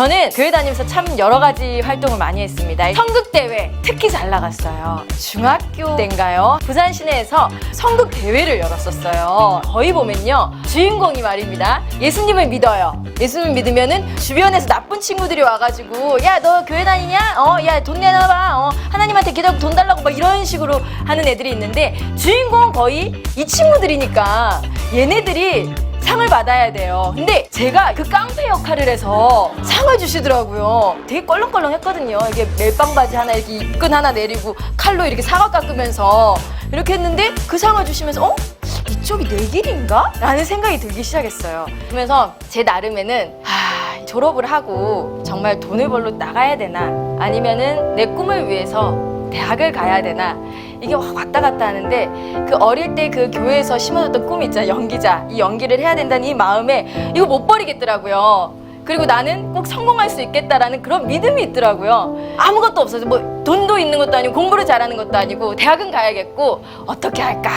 저는 교회 다니면서 참 여러 가지 활동을 많이 했습니다. 성극대회 특히 잘 나갔어요. 중학교 때인가요? 부산 시내에서 성극대회를 열었었어요. 거기 보면요, 주인공이 말입니다, 예수님을 믿어요. 예수님을 믿으면은 주변에서 나쁜 친구들이 와가지고 야, 너 교회 다니냐? 야, 돈 내놔봐. 하나님한테 기도하고 돈 달라고 막 이런 식으로 하는 애들이 있는데, 주인공은 거의 이 친구들이니까 얘네들이 상을 받아야 돼요. 근데 제가 그 깡패 역할을 해서 상을 주시더라고요. 되게 껄렁껄렁했거든요. 이게 멜빵 바지 하나 이렇게 입근 하나 내리고 칼로 이렇게 사과 깎으면서 이렇게 했는데, 그 상을 주시면서 이쪽이 내 길인가? 라는 생각이 들기 시작했어요. 그러면서 제 나름에는 졸업을 하고 정말 돈을 벌러 나가야 되나, 아니면은 내 꿈을 위해서 대학을 가야 되나, 이게 왔다 갔다 하는데, 그 어릴 때 그 교회에서 심어줬던 꿈이 있잖아요. 연기자. 이 연기를 해야 된다는 이 마음에 이거 못 버리겠더라고요. 그리고 나는 꼭 성공할 수 있겠다라는 그런 믿음이 있더라고요. 아무것도 없어서 뭐 돈도 있는 것도 아니고 공부를 잘하는 것도 아니고 대학은 가야겠고 어떻게 할까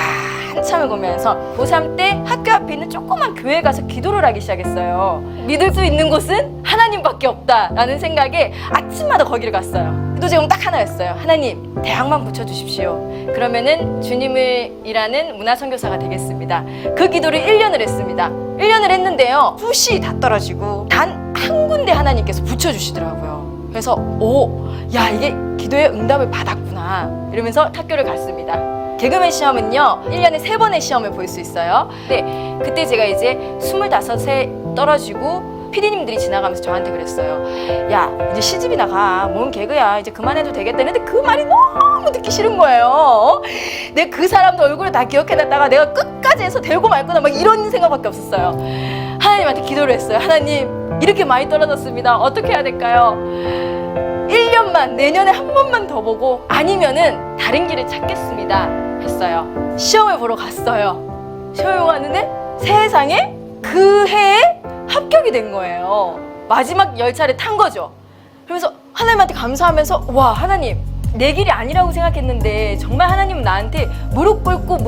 한참을 고민해서 고3 때 학교 앞에 있는 조그만 교회에 가서 기도를 하기 시작했어요. 믿을 수 있는 곳은 하나님밖에 없다라는 생각에 아침마다 거기를 갔어요. 기도 제목 딱 하나였어요. 하나님, 대학만 붙여주십시오. 그러면은 주님이라는 문화선교사가 되겠습니다. 그 기도를 1년을 했습니다. 1년을 했는데요, 숱이 다 떨어지고 단 한 군데 하나님께서 붙여주시더라고요. 그래서 야, 이게 기도의 응답을 받았구나 이러면서 학교를 갔습니다. 개그맨 시험은요 1년에 3번의 시험을 볼 수 있어요. 근데 그때 제가 이제 25세 떨어지고 PD님들이 지나가면서 저한테 그랬어요. 야, 이제 시집이 나가. 뭔 개그야. 이제 그만해도 되겠다. 근데 그 말이 너무 듣기 싫은 거예요. 내가 그 사람도 얼굴을 다 기억해놨다가 내가 끝까지 해서 되고 말거나 막 이런 생각밖에 없었어요. 하나님한테 기도를 했어요. 하나님, 이렇게 많이 떨어졌습니다. 어떻게 해야 될까요? 1년만, 내년에 한 번만 더 보고 아니면은 다른 길을 찾겠습니다 했어요. 시험을 보러 갔어요. 시험을 보러 갔는데 세상에 그 해에 합격이 된 거예요. 마지막 열차를 탄 거죠. 그러면서 하나님한테 감사하면서, 와, 하나님, 내 길이 아니라고 생각했는데 정말 하나님은 나한테 무릎 꿇고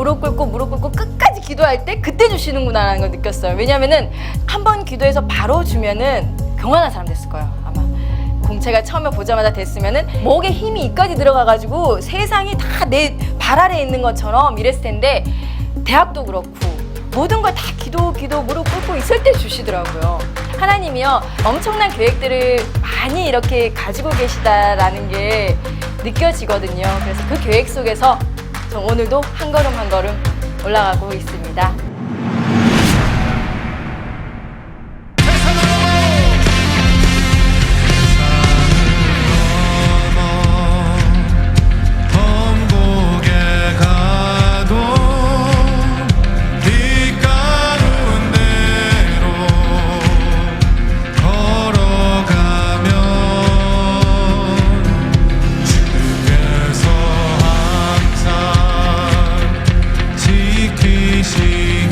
끝까지 기도할 때 그때 주시는구나라는 걸 느꼈어요. 왜냐면은 한 번 기도해서 바로 주면은 경건한 사람 됐을 거예요. 아마 공채가 처음에 보자마자 됐으면은 목에 힘이 이까지 들어가가지고 세상이 다 내 발 아래에 있는 것처럼 이랬을 텐데, 대학도 그렇고 모든 걸 다 기도 무릎 꿇고 있을 때 주시더라고요. 하나님이요, 엄청난 계획들을 많이 이렇게 가지고 계시다라는 게 느껴지거든요. 그래서 그 계획 속에서 저 오늘도 한 걸음 한 걸음 올라가고 있습니다. 지키시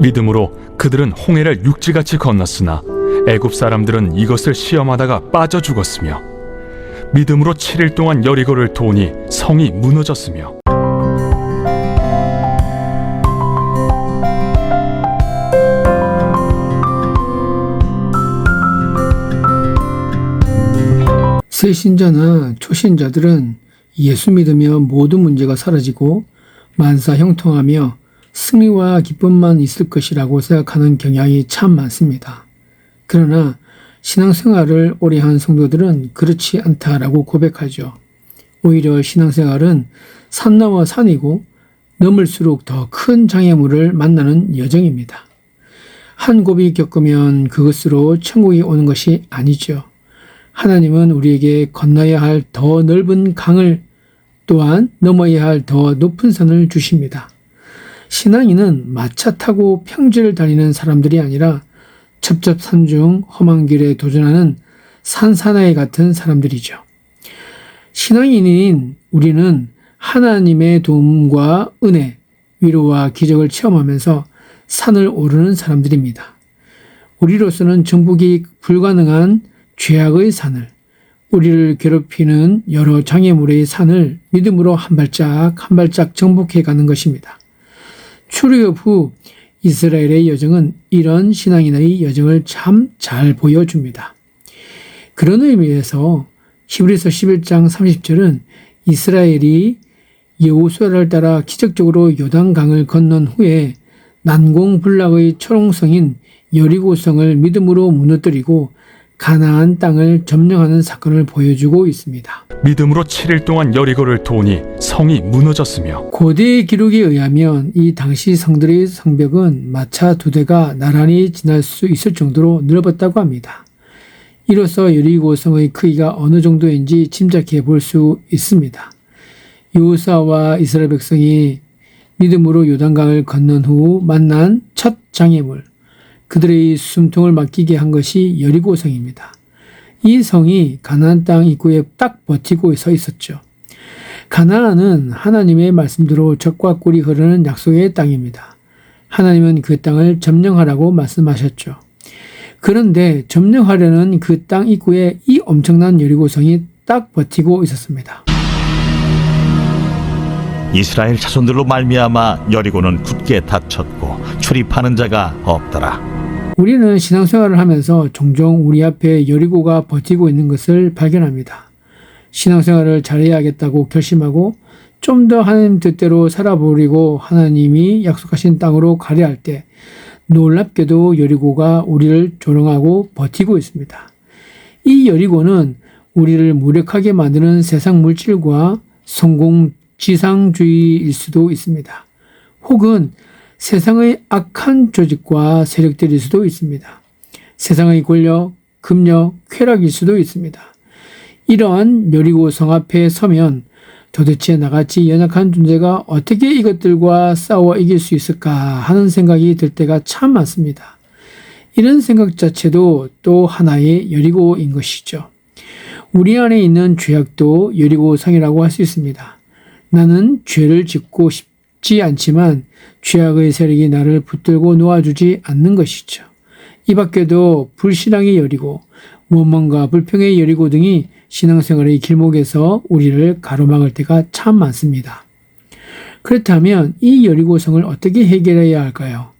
믿음으로 그들은 홍해를 육지같이 건넜으나 애굽 사람들은 이것을 시험하다가 빠져 죽었으며 믿음으로 7일 동안 여리고를 도우니 성이 무너졌으며 새 신자나 초신자들은 예수 믿으며 모든 문제가 사라지고 만사 형통하며 승리와 기쁨만 있을 것이라고 생각하는 경향이 참 많습니다. 그러나 신앙생활을 오래 한 성도들은 그렇지 않다라고 고백하죠. 오히려 신앙생활은 산 넘어 산이고 넘을수록 더 큰 장애물을 만나는 여정입니다. 한 곱이 겪으면 그것으로 천국이 오는 것이 아니죠. 하나님은 우리에게 건너야 할 더 넓은 강을 또한 넘어야 할 더 높은 산을 주십니다. 신앙인은 마차 타고 평지를 다니는 사람들이 아니라 첩첩산중 험한 길에 도전하는 산사나이 같은 사람들이죠. 신앙인인 우리는 하나님의 도움과 은혜, 위로와 기적을 체험하면서 산을 오르는 사람들입니다. 우리로서는 정복이 불가능한 죄악의 산을, 우리를 괴롭히는 여러 장애물의 산을 믿음으로 한 발짝 한 발짝 정복해 가는 것입니다. 출애굽 후 이스라엘의 여정은 이런 신앙인의 여정을 참 잘 보여줍니다. 그런 의미에서 히브리서 11장 30절은 이스라엘이 여호수아를 따라 기적적으로 요단강을 건넌 후에 난공불락의 초롱성인 여리고성을 믿음으로 무너뜨리고 가나안 땅을 점령하는 사건을 보여주고 있습니다. 믿음으로 7일 동안 여리고를 도우니 성이 무너졌으며 고대 기록에 의하면 이 당시 성들의 성벽은 마차 2대가 나란히 지날 수 있을 정도로 넓었다고 합니다. 이로써 여리고성의 크기가 어느 정도인지 짐작해 볼 수 있습니다. 여호수아와 이스라엘 백성이 믿음으로 요단강을 건넌 후 만난 첫 장애물, 그들의 숨통을 막히게 한 것이 여리고성입니다. 이 성이 가나안 땅 입구에 딱 버티고 서 있었죠. 가나안은 하나님의 말씀대로 젖과 꿀이 흐르는 약속의 땅입니다. 하나님은 그 땅을 점령하라고 말씀하셨죠. 그런데 점령하려는 그 땅 입구에 이 엄청난 여리고성이 딱 버티고 있었습니다. 이스라엘 자손들로 말미암아 여리고는 굳게 닫혔고 출입하는 자가 없더라. 우리는 신앙생활을 하면서 종종 우리 앞에 여리고가 버티고 있는 것을 발견합니다. 신앙생활을 잘해야겠다고 결심하고 좀 더 하나님 뜻대로 살아보려고 하나님이 약속하신 땅으로 가려 할 때 놀랍게도 여리고가 우리를 조롱하고 버티고 있습니다. 이 여리고는 우리를 무력하게 만드는 세상 물질과 성공 지상주의일 수도 있습니다. 혹은 세상의 악한 조직과 세력들일 수도 있습니다. 세상의 권력, 금력, 쾌락일 수도 있습니다. 이러한 여리고 성 앞에 서면 도대체 나같이 연약한 존재가 어떻게 이것들과 싸워 이길 수 있을까 하는 생각이 들 때가 참 많습니다. 이런 생각 자체도 또 하나의 여리고인 것이죠. 우리 안에 있는 죄악도 여리고 성이라고 할 수 있습니다. 나는 죄를 짓고 싶지 않지만 죄악의 세력이 나를 붙들고 놓아주지 않는 것이죠. 이 밖에도 불신앙의 여리고, 원망과 불평의 여리고 등이 신앙생활의 길목에서 우리를 가로막을 때가 참 많습니다. 그렇다면 이 여리고성을 어떻게 해결해야 할까요?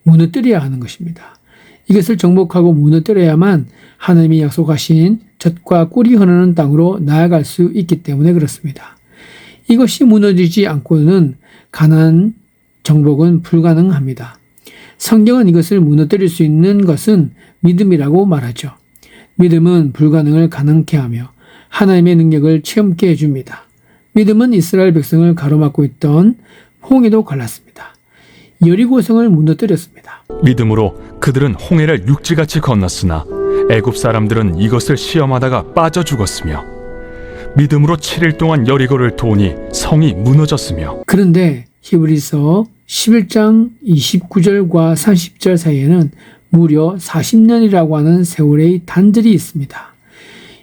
무너뜨려야 하는 것입니다. 이것을 정복하고 무너뜨려야만 하나님이 약속하신 젖과 꿀이 흐르는 땅으로 나아갈 수 있기 때문에 그렇습니다. 이것이 무너지지 않고는 가나안 정복은 불가능합니다. 성경은 이것을 무너뜨릴 수 있는 것은 믿음이라고 말하죠. 믿음은 불가능을 가능케 하며 하나님의 능력을 체험케 해줍니다. 믿음은 이스라엘 백성을 가로막고 있던 홍해도 갈랐습니다. 여리고성을 무너뜨렸습니다. 믿음으로 그들은 홍해를 육지같이 건넜으나 애굽 사람들은 이것을 시험하다가 빠져 죽었으며 믿음으로 7일 동안 여리고를 도우니 성이 무너졌으며 그런데 히브리서 11장 29절과 30절 사이에는 무려 40년이라고 하는 세월의 단절이 있습니다.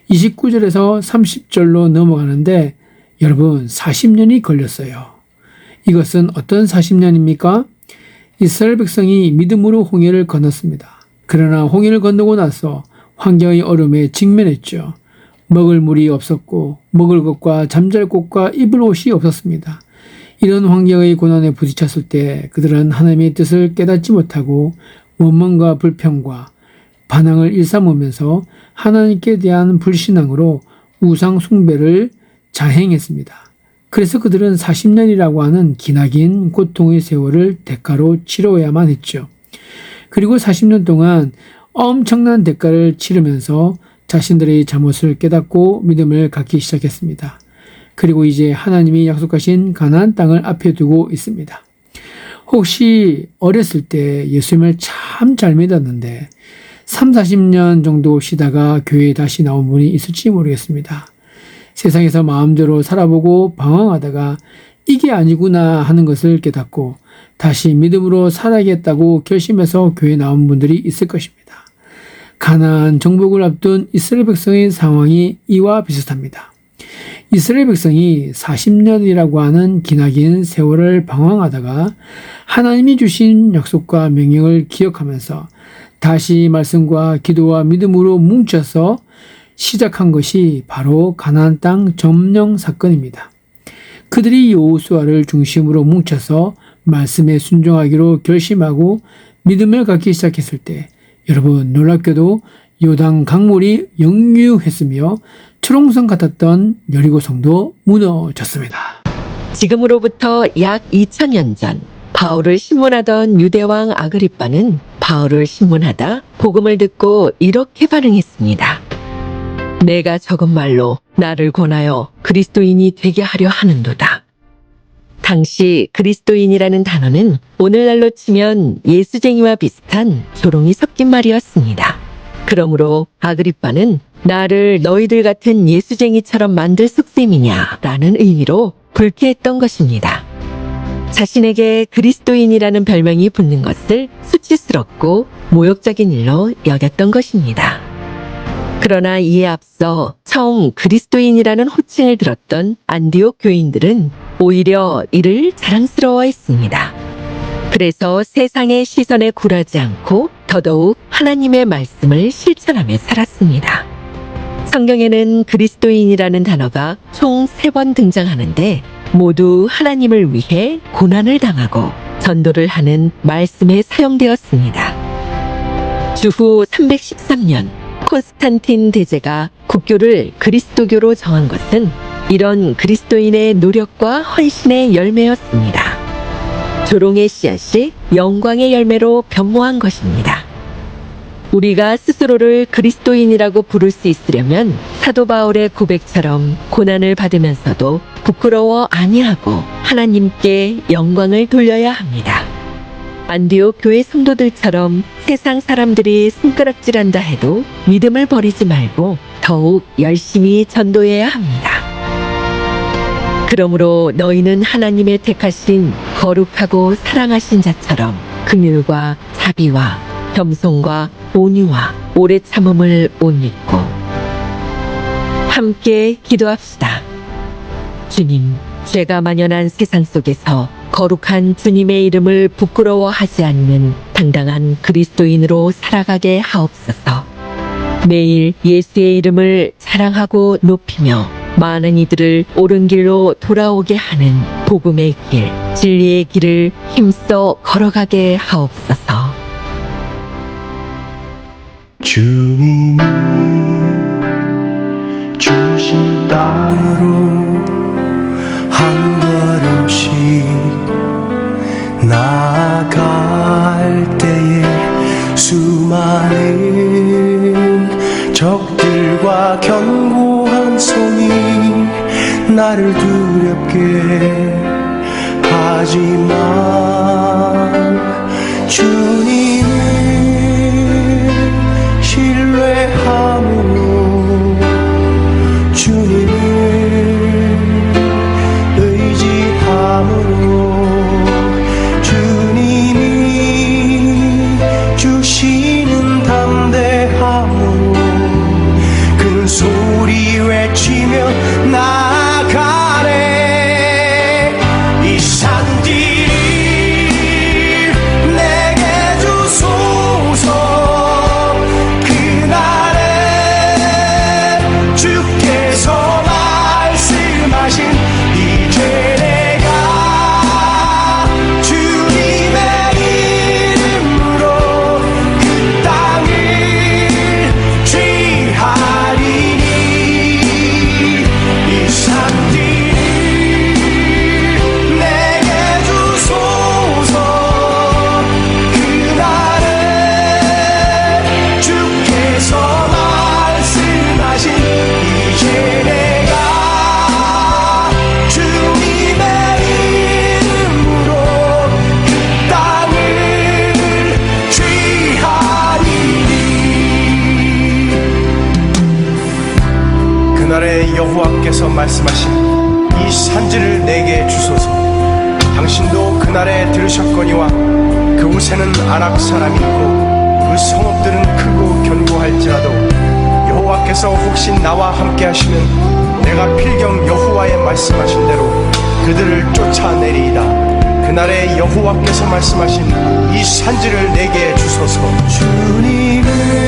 29절에서 30절로 넘어가는데 여러분 40년이 걸렸어요. 이것은 어떤 40년입니까? 이스라엘 백성이 믿음으로 홍해를 건넜습니다. 그러나 홍해를 건너고 나서 환경의 어려움에 직면했죠. 먹을 물이 없었고 먹을 것과 잠잘 곳과 입을 옷이 없었습니다. 이런 환경의 고난에 부딪혔을 때 그들은 하나님의 뜻을 깨닫지 못하고 원망과 불평과 반항을 일삼으면서 하나님께 대한 불신앙으로 우상 숭배를 자행했습니다. 그래서 그들은 40년이라고 하는 기나긴 고통의 세월을 대가로 치러야만 했죠. 그리고 40년 동안 엄청난 대가를 치르면서 자신들의 잘못을 깨닫고 믿음을 갖기 시작했습니다. 그리고 이제 하나님이 약속하신 가나안 땅을 앞에 두고 있습니다. 혹시 어렸을 때 예수님을 참 잘 믿었는데 30-40년 정도 쉬다가 교회에 다시 나온 분이 있을지 모르겠습니다. 세상에서 마음대로 살아보고 방황하다가 이게 아니구나 하는 것을 깨닫고 다시 믿음으로 살아야겠다고 결심해서 교회에 나온 분들이 있을 것입니다. 가나안 정복을 앞둔 이스라엘 백성의 상황이 이와 비슷합니다. 이스라엘 백성이 40년이라고 하는 기나긴 세월을 방황하다가 하나님이 주신 약속과 명령을 기억하면서 다시 말씀과 기도와 믿음으로 뭉쳐서 시작한 것이 바로 가나안 땅 점령 사건입니다. 그들이 여호수아를 중심으로 뭉쳐서 말씀에 순종하기로 결심하고 믿음을 갖기 시작했을 때 여러분 놀랍게도 요단 강물이 역류했으며 초롱성 같았던 여리고성도 무너졌습니다. 지금으로부터 약 2000년 전 바울을 신문하던 유대왕 아그리빠는 바울을 신문하다 복음을 듣고 이렇게 반응했습니다. 내가 적은 말로 나를 권하여 그리스도인이 되게 하려 하는도다. 당시 그리스도인이라는 단어는 오늘날로 치면 예수쟁이와 비슷한 조롱이 섞인 말이었습니다. 그러므로 아그리빠는 나를 너희들 같은 예수쟁이처럼 만들 속셈이냐라는 의미로 불쾌했던 것입니다. 자신에게 그리스도인이라는 별명이 붙는 것을 수치스럽고 모욕적인 일로 여겼던 것입니다. 그러나 이에 앞서 처음 그리스도인이라는 호칭을 들었던 안디옥 교인들은 오히려 이를 자랑스러워했습니다. 그래서 세상의 시선에 굴하지 않고 더더욱 하나님의 말씀을 실천하며 살았습니다. 성경에는 그리스도인이라는 단어가 총 3번 등장하는데 모두 하나님을 위해 고난을 당하고 전도를 하는 말씀에 사용되었습니다. 주후 313년 콘스탄틴 대제가 국교를 그리스도교로 정한 것은 이런 그리스도인의 노력과 헌신의 열매였습니다. 조롱의 씨앗이 영광의 열매로 변모한 것입니다. 우리가 스스로를 그리스도인이라고 부를 수 있으려면 사도 바울의 고백처럼 고난을 받으면서도 부끄러워 아니하고 하나님께 영광을 돌려야 합니다. 안디옥 교회 성도들처럼 세상 사람들이 손가락질한다 해도 믿음을 버리지 말고 더욱 열심히 전도해야 합니다. 그러므로 너희는 하나님의 택하신 거룩하고 사랑하신 자처럼 긍휼과 자비와 겸손과 온유와 오래 참음을 옷 입고 함께 기도합시다. 주님, 죄가 만연한 세상 속에서 거룩한 주님의 이름을 부끄러워하지 않는 당당한 그리스도인으로 살아가게 하옵소서. 매일 예수의 이름을 자랑하고 높이며 많은 이들을 옳은 길로 돌아오게 하는 복음의 길, 진리의 길을 힘써 걸어가게 하옵소서. 주님이 주신 땅으로 한 걸음씩 나아갈 때에 수많은 적들과 견고한 손이 나를 두렵게 하지만 주님을 신뢰함으로 주님을 의지함으로 주님이 주시는 담대함으로 큰 소리 외치며 나아가네. 이 산들이 내 여호와께서 말씀하신 이 산지를 내게 주소서. 당신도 그날에 들으셨거니와 그곳에는 아락 사람이 있고 그 성읍들은 크고 견고할지라도 여호와께서 혹시 나와 함께 하시면 내가 필경 여호와의 말씀하신 대로 그들을 쫓아내리이다. 그날에 여호와께서 말씀하신 이 산지를 내게 주소서. 주님을